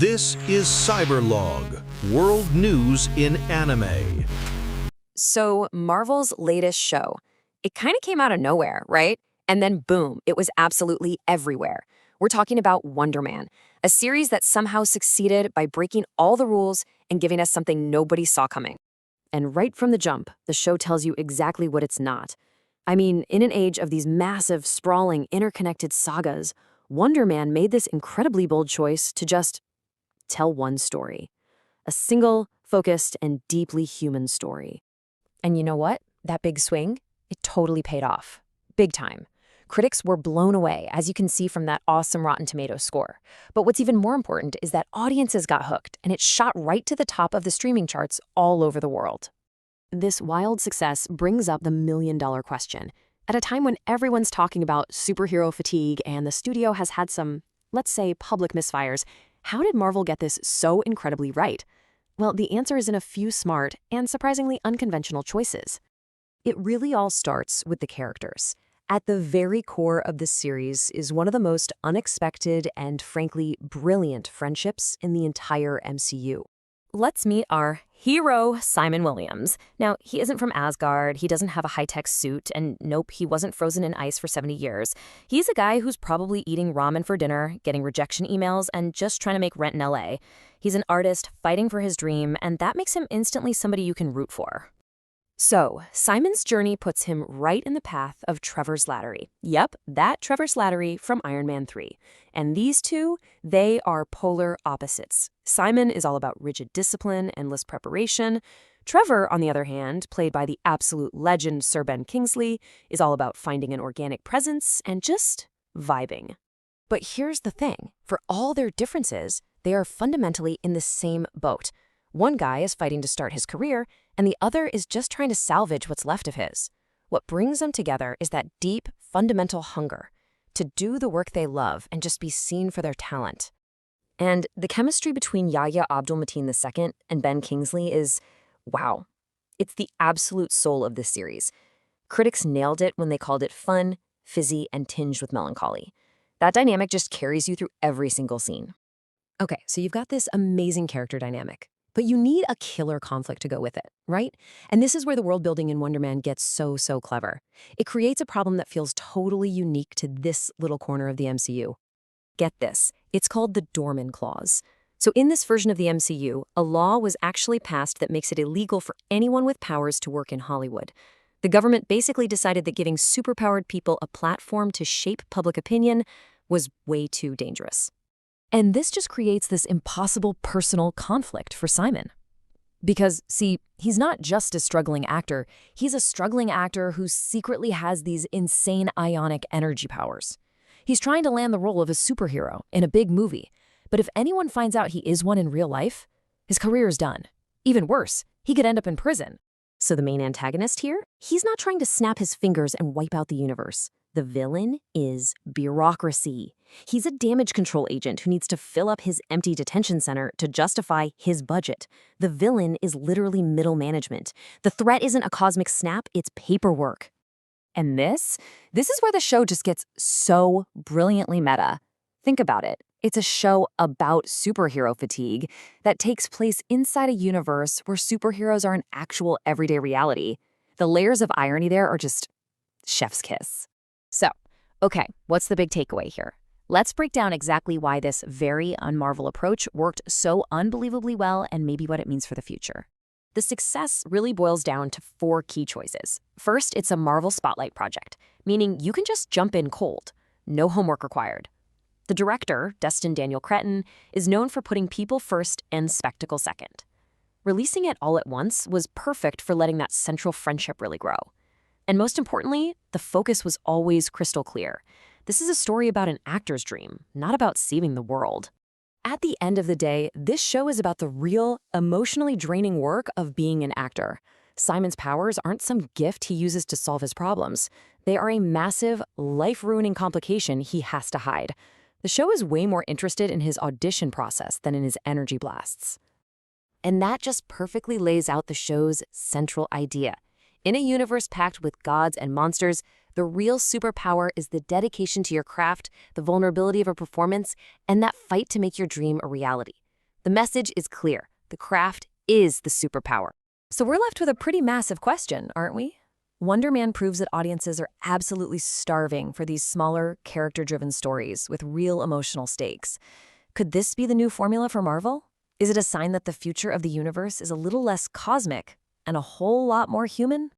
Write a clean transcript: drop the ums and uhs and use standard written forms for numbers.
This is Cyberlog, world news in anime. So, Marvel's latest show, it kind of came out of nowhere, right? And then boom, it was absolutely everywhere. We're talking about Wonder Man, a series that somehow succeeded by breaking all the rules and giving us something nobody saw coming. And right from the jump, the show tells you exactly what it's not. I mean, in an age of these massive, sprawling, interconnected sagas, Wonder Man made this incredibly bold choice to just tell one story. A single, focused, and deeply human story. And you know what? That big swing, it totally paid off. Big time. Critics were blown away, as you can see from that awesome Rotten Tomatoes score. But what's even more important is that audiences got hooked, and it shot right to the top of the streaming charts all over the world. This wild success brings up the million-dollar question. At a time when everyone's talking about superhero fatigue and the studio has had some, let's say, public misfires, how did Marvel get this so incredibly right? Well, the answer is in a few smart and surprisingly unconventional choices. It really all starts with the characters. At the very core of this series is one of the most unexpected and frankly brilliant friendships in the entire MCU. Let's meet our hero, Simon Williams. Now, he isn't from Asgard, he doesn't have a high-tech suit, and nope, he wasn't frozen in ice for 70 years. He's a guy who's probably eating ramen for dinner, getting rejection emails, and just trying to make rent in LA. He's an artist fighting for his dream, and that makes him instantly somebody you can root for. So, Simon's journey puts him right in the path of Trevor Slattery. Yep, that Trevor Slattery from Iron Man 3. And these two, they are polar opposites. Simon is all about rigid discipline, endless preparation. Trevor, on the other hand, played by the absolute legend Sir Ben Kingsley, is all about finding an organic presence and just vibing. But here's the thing. For all their differences, they are fundamentally in the same boat. One guy is fighting to start his career, and the other is just trying to salvage what's left of his. What brings them together is that deep, fundamental hunger to do the work they love and just be seen for their talent. And the chemistry between Yahya Abdul-Mateen II and Ben Kingsley is, wow. It's the absolute soul of this series. Critics nailed it when they called it fun, fizzy, and tinged with melancholy. That dynamic just carries you through every single scene. Okay, so you've got this amazing character dynamic. But you need a killer conflict to go with it, right? And this is where the world building in Wonder Man gets so clever. It creates a problem that feels totally unique to this little corner of the MCU. Get this, it's called the Doorman Clause. So in this version of the MCU, a law was actually passed that makes it illegal for anyone with powers to work in Hollywood. The government basically decided that giving superpowered people a platform to shape public opinion was way too dangerous. And this just creates this impossible personal conflict for Simon. Because, see, he's not just a struggling actor, he's a struggling actor who secretly has these insane ionic energy powers. He's trying to land the role of a superhero in a big movie, but if anyone finds out he is one in real life, his career is done. Even worse, he could end up in prison. So the main antagonist here, he's not trying to snap his fingers and wipe out the universe. The villain is bureaucracy. He's a damage control agent who needs to fill up his empty detention center to justify his budget. The villain is literally middle management. The threat isn't a cosmic snap, it's paperwork. And this is where the show just gets so brilliantly meta. Think about it. It's a show about superhero fatigue that takes place inside a universe where superheroes are an actual everyday reality. The layers of irony there are just chef's kiss. So, okay, what's the big takeaway here? Let's break down exactly why this very un-Marvel approach worked so unbelievably well and maybe what it means for the future. The success really boils down to 4 key choices. First, it's a Marvel Spotlight project, meaning you can just jump in cold. No homework required. The director, Destin Daniel Cretton, is known for putting people first and spectacle second. Releasing it all at once was perfect for letting that central friendship really grow. And most importantly, the focus was always crystal clear. This is a story about an actor's dream, not about saving the world. At the end of the day, this show is about the real, emotionally draining work of being an actor. Simon's powers aren't some gift he uses to solve his problems. They are a massive, life-ruining complication he has to hide. The show is way more interested in his audition process than in his energy blasts. And that just perfectly lays out the show's central idea. In a universe packed with gods and monsters, the real superpower is the dedication to your craft, the vulnerability of a performance, and that fight to make your dream a reality. The message is clear. The craft is the superpower. So we're left with a pretty massive question, aren't we? Wonder Man proves that audiences are absolutely starving for these smaller, character-driven stories with real emotional stakes. Could this be the new formula for Marvel? Is it a sign that the future of the universe is a little less cosmic and a whole lot more human?